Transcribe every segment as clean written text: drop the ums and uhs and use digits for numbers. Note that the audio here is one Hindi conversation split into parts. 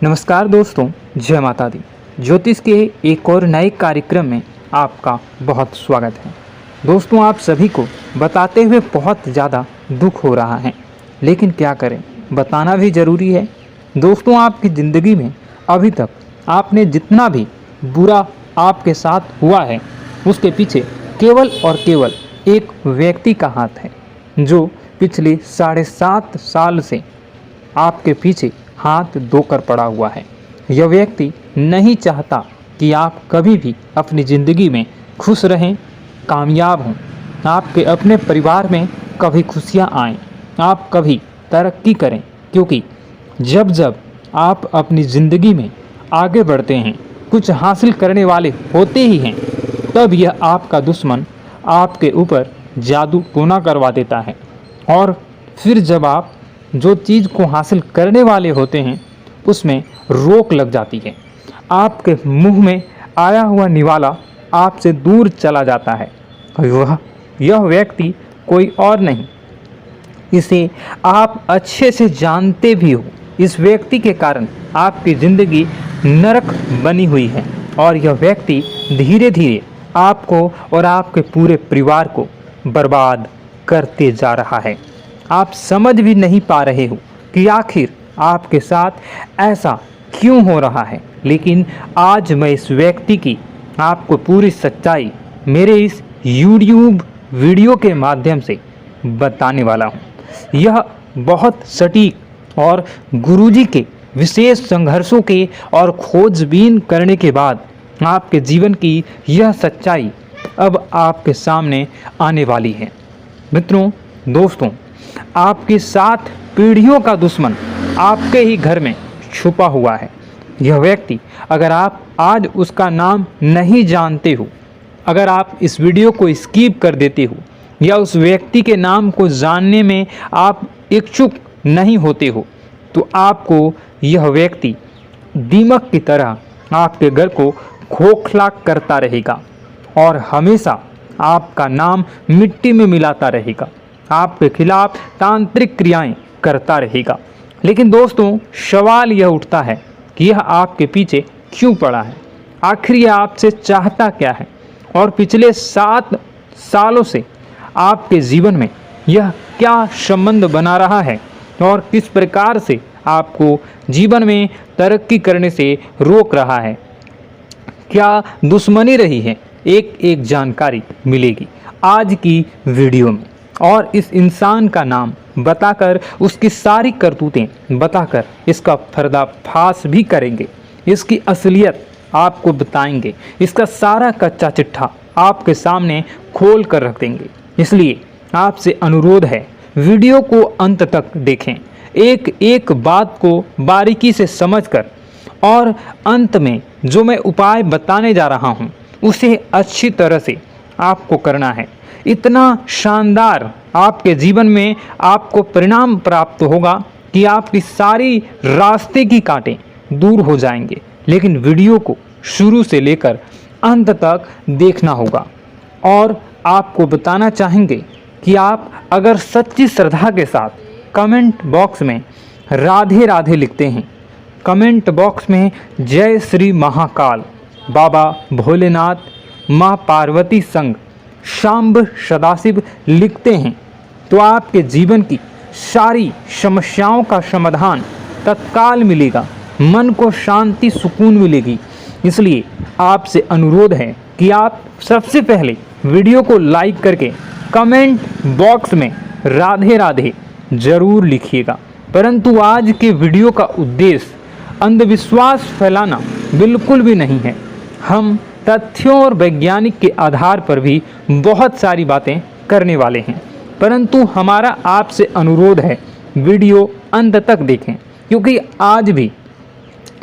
नमस्कार दोस्तों, जय माता दी। ज्योतिष के एक और नए कार्यक्रम में आपका बहुत स्वागत है। दोस्तों, आप सभी को बताते हुए बहुत ज़्यादा दुख हो रहा है, लेकिन क्या करें, बताना भी ज़रूरी है। दोस्तों, आपकी ज़िंदगी में अभी तक आपने जितना भी बुरा आपके साथ हुआ है, उसके पीछे केवल और केवल एक व्यक्ति का हाथ है, जो पिछले 7.5 साल से आपके पीछे हाथ धोकर पड़ा हुआ है। यह व्यक्ति नहीं चाहता कि आप कभी भी अपनी ज़िंदगी में खुश रहें, कामयाब हों, आपके अपने परिवार में कभी खुशियाँ आएँ, आप कभी तरक्की करें, क्योंकि जब जब आप अपनी ज़िंदगी में आगे बढ़ते हैं, कुछ हासिल करने वाले होते ही हैं, तब यह आपका दुश्मन आपके ऊपर जादू टोना करवा देता है। और फिर जब आप जो चीज़ को हासिल करने वाले होते हैं, उसमें रोक लग जाती है। आपके मुंह में आया हुआ निवाला आपसे दूर चला जाता है। यह व्यक्ति कोई और नहीं, इसे आप अच्छे से जानते भी हो। इस व्यक्ति के कारण आपकी ज़िंदगी नरक बनी हुई है, और यह व्यक्ति धीरे धीरे आपको और आपके पूरे परिवार को बर्बाद करते जा रहा है। आप समझ भी नहीं पा रहे हो कि आखिर आपके साथ ऐसा क्यों हो रहा है, लेकिन आज मैं इस व्यक्ति की आपको पूरी सच्चाई मेरे इस YouTube वीडियो के माध्यम से बताने वाला हूँ। यह बहुत सटीक और गुरुजी के विशेष संघर्षों के और खोजबीन करने के बाद आपके जीवन की यह सच्चाई अब आपके सामने आने वाली है। मित्रों, दोस्तों, आपके 7 पीढ़ियों का दुश्मन आपके ही घर में छुपा हुआ है। यह व्यक्ति, अगर आप आज उसका नाम नहीं जानते हो, अगर आप इस वीडियो को स्किप कर देते हो, या उस व्यक्ति के नाम को जानने में आप इच्छुक नहीं होते हो, तो आपको यह व्यक्ति दीमक की तरह आपके घर को खोखला करता रहेगा और हमेशा आपका नाम मिट्टी में मिलाता रहेगा, आपके खिलाफ तांत्रिक क्रियाएं करता रहेगा। लेकिन दोस्तों, सवाल यह उठता है कि यह आपके पीछे क्यों पड़ा है, आखिर यह आपसे चाहता क्या है, और पिछले 7 सालों से आपके जीवन में यह क्या संबंध बना रहा है, और किस प्रकार से आपको जीवन में तरक्की करने से रोक रहा है, क्या दुश्मनी रही है। एक एक जानकारी मिलेगी आज की वीडियो में, और इस इंसान का नाम बताकर, उसकी सारी करतूतें बताकर इसका पर्दाफाश भी करेंगे, इसकी असलियत आपको बताएंगे, इसका सारा कच्चा चिट्ठा आपके सामने खोल कर रख देंगे। इसलिए आपसे अनुरोध है, वीडियो को अंत तक देखें, एक एक बात को बारीकी से समझकर, और अंत में जो मैं उपाय बताने जा रहा हूँ उसे अच्छी तरह से आपको करना है। इतना शानदार आपके जीवन में आपको परिणाम प्राप्त होगा कि आपकी सारी रास्ते की कांटे दूर हो जाएंगे। लेकिन वीडियो को शुरू से लेकर अंत तक देखना होगा, और आपको बताना चाहेंगे कि आप अगर सच्ची श्रद्धा के साथ कमेंट बॉक्स में राधे राधे लिखते हैं, कमेंट बॉक्स में जय श्री महाकाल, बाबा भोलेनाथ, माँ पार्वती संग, शांब सदाशिव लिखते हैं, तो आपके जीवन की सारी समस्याओं का समाधान तत्काल मिलेगा, मन को शांति सुकून मिलेगी। इसलिए आपसे अनुरोध है कि आप सबसे पहले वीडियो को लाइक करके कमेंट बॉक्स में राधे राधे जरूर लिखिएगा। परंतु आज के वीडियो का उद्देश्य अंधविश्वास फैलाना बिल्कुल भी नहीं है। हम तथ्यों और वैज्ञानिक के आधार पर भी बहुत सारी बातें करने वाले हैं, परंतु हमारा आपसे अनुरोध है, वीडियो अंत तक देखें, क्योंकि आज भी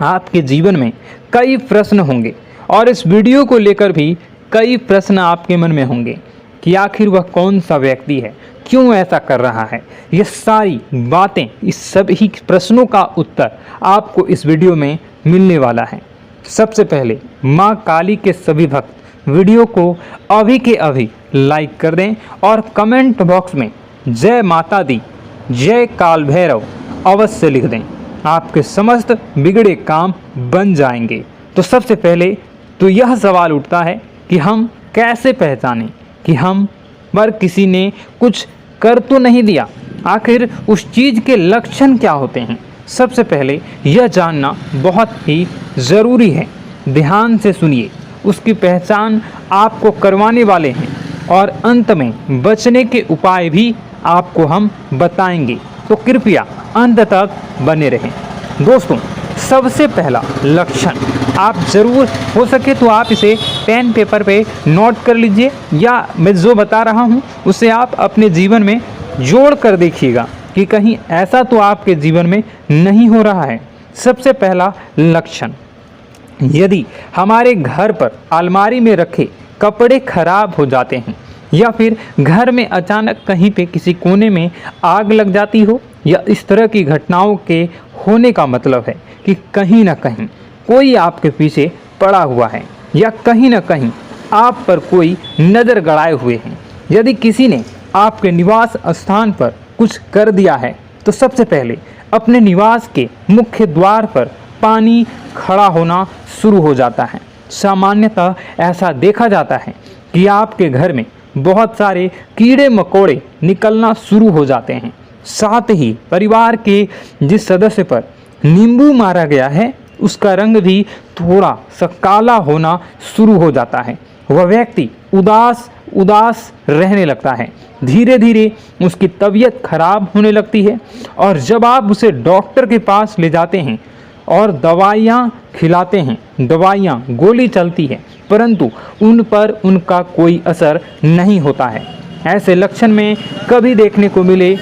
आपके जीवन में कई प्रश्न होंगे, और इस वीडियो को लेकर भी कई प्रश्न आपके मन में होंगे कि आखिर वह कौन सा व्यक्ति है, क्यों ऐसा कर रहा है। ये सारी बातें, इस सभी प्रश्नों का उत्तर आपको इस वीडियो में मिलने वाला है। सबसे पहले माँ काली के सभी भक्त वीडियो को अभी के अभी लाइक कर दें, और कमेंट बॉक्स में जय माता दी, जय काल भैरव अवश्य लिख दें। आपके समस्त बिगड़े काम बन जाएंगे। तो सबसे पहले तो यह सवाल उठता है कि हम कैसे पहचानें कि हम पर किसी ने कुछ कर तो नहीं दिया। आखिर उस चीज़ के लक्षण क्या होते हैं? सबसे पहले यह जानना बहुत ही ज़रूरी है। ध्यान से सुनिए, उसकी पहचान आपको करवाने वाले हैं और अंत में बचने के उपाय भी आपको हम बताएंगे। तो कृपया अंत तक बने रहें। दोस्तों, सबसे पहला लक्षण आप ज़रूर हो सके तो आप इसे पेन पेपर पे नोट कर लीजिए, या मैं जो बता रहा हूँ उसे आप अपने जीवन में जोड़ कर देखिएगा कि कहीं ऐसा तो आपके जीवन में नहीं हो रहा है। सबसे पहला लक्षण, यदि हमारे घर पर अलमारी में रखे कपड़े खराब हो जाते हैं या फिर घर में अचानक कहीं पे किसी कोने में आग लग जाती हो, या इस तरह की घटनाओं के होने का मतलब है कि कहीं ना कहीं कोई आपके पीछे पड़ा हुआ है या कहीं ना कहीं आप पर कोई नज़र गड़ाए हुए हैं। यदि किसी ने आपके निवास स्थान पर कुछ कर दिया है तो सबसे पहले अपने निवास के मुख्य द्वार पर पानी खड़ा होना शुरू हो जाता है। सामान्यतः ऐसा देखा जाता है कि आपके घर में बहुत सारे कीड़े मकोड़े निकलना शुरू हो जाते हैं। साथ ही परिवार के जिस सदस्य पर नींबू मारा गया है उसका रंग भी थोड़ा सा काला होना शुरू हो जाता है। वह व्यक्ति उदास रहने लगता है। धीरे धीरे उसकी तबीयत खराब होने लगती है और जब आप उसे डॉक्टर के पास ले जाते हैं और दवाइयाँ खिलाते हैं, दवाइयाँ गोली चलती है, परंतु उन पर उनका कोई असर नहीं होता है। ऐसे लक्षण में कभी देखने को मिले,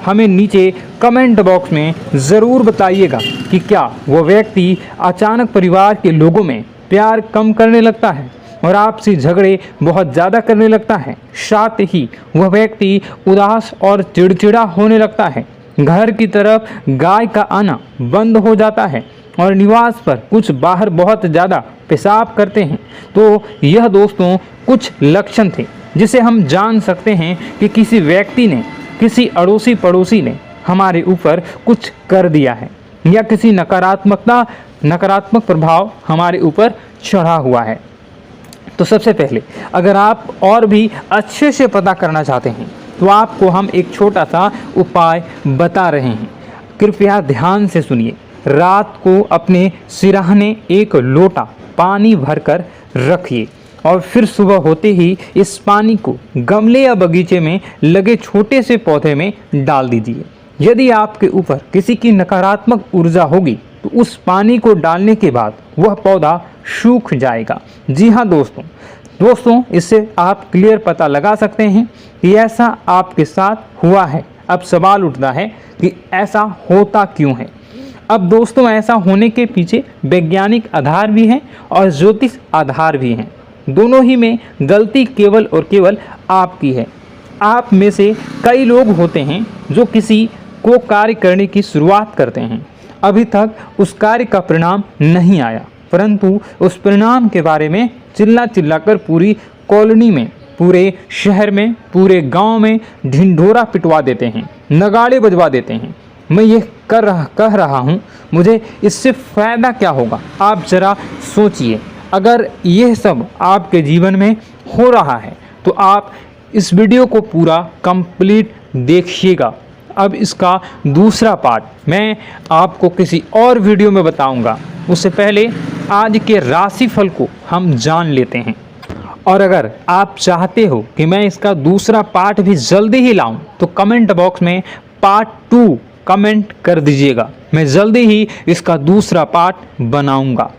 हमें नीचे कमेंट बॉक्स में ज़रूर बताइएगा कि क्या वह व्यक्ति अचानक परिवार के लोगों में प्यार कम करने लगता है और आपसे झगड़े बहुत ज़्यादा करने लगता है। साथ ही वह व्यक्ति उदास और चिड़चिड़ा होने लगता है। घर की तरफ गाय का आना बंद हो जाता है और निवास पर कुछ बाहर बहुत ज़्यादा पेशाब करते हैं। तो यह दोस्तों कुछ लक्षण थे जिसे हम जान सकते हैं कि किसी व्यक्ति ने, किसी अड़ोसी पड़ोसी ने हमारे ऊपर कुछ कर दिया है या किसी नकारात्मक प्रभाव हमारे ऊपर चढ़ा हुआ है। तो सबसे पहले अगर आप और भी अच्छे से पता करना चाहते हैं तो आपको हम एक छोटा सा उपाय बता रहे हैं। कृपया ध्यान से सुनिए। रात को अपने सिरहाने एक लोटा पानी भरकर रखिए और फिर सुबह होते ही इस पानी को गमले या बगीचे में लगे छोटे से पौधे में डाल दीजिए। यदि आपके ऊपर किसी की नकारात्मक ऊर्जा होगी तो उस पानी को डालने के बाद वह पौधा सूख जाएगा। जी हाँ दोस्तों, इससे आप क्लियर पता लगा सकते हैं कि ऐसा आपके साथ हुआ है। अब सवाल उठता है कि ऐसा होता क्यों है। अब दोस्तों, ऐसा होने के पीछे वैज्ञानिक आधार भी हैं और ज्योतिष आधार भी हैं। दोनों ही में गलती केवल और केवल आपकी है। आप में से कई लोग होते हैं जो किसी को कार्य करने की शुरुआत करते हैं, अभी तक उस कार्य का परिणाम नहीं आया, परंतु उस परिणाम के बारे में चिल्ला कर पूरी कॉलोनी में, पूरे शहर में, पूरे गांव में ढिंढोरा पिटवा देते हैं, नगाड़े बजवा देते हैं। मैं ये कह रहा हूँ, मुझे इससे फ़ायदा क्या होगा? आप ज़रा सोचिए। अगर यह सब आपके जीवन में हो रहा है तो आप इस वीडियो को पूरा कंप्लीट देखिएगा। अब इसका दूसरा पार्ट मैं आपको किसी और वीडियो में बताऊंगा। उससे पहले आज के राशिफल को हम जान लेते हैं। और अगर आप चाहते हो कि मैं इसका दूसरा पार्ट भी जल्दी ही लाऊं तो कमेंट बॉक्स में पार्ट 2 कमेंट कर दीजिएगा। मैं जल्दी ही इसका दूसरा पार्ट बनाऊंगा।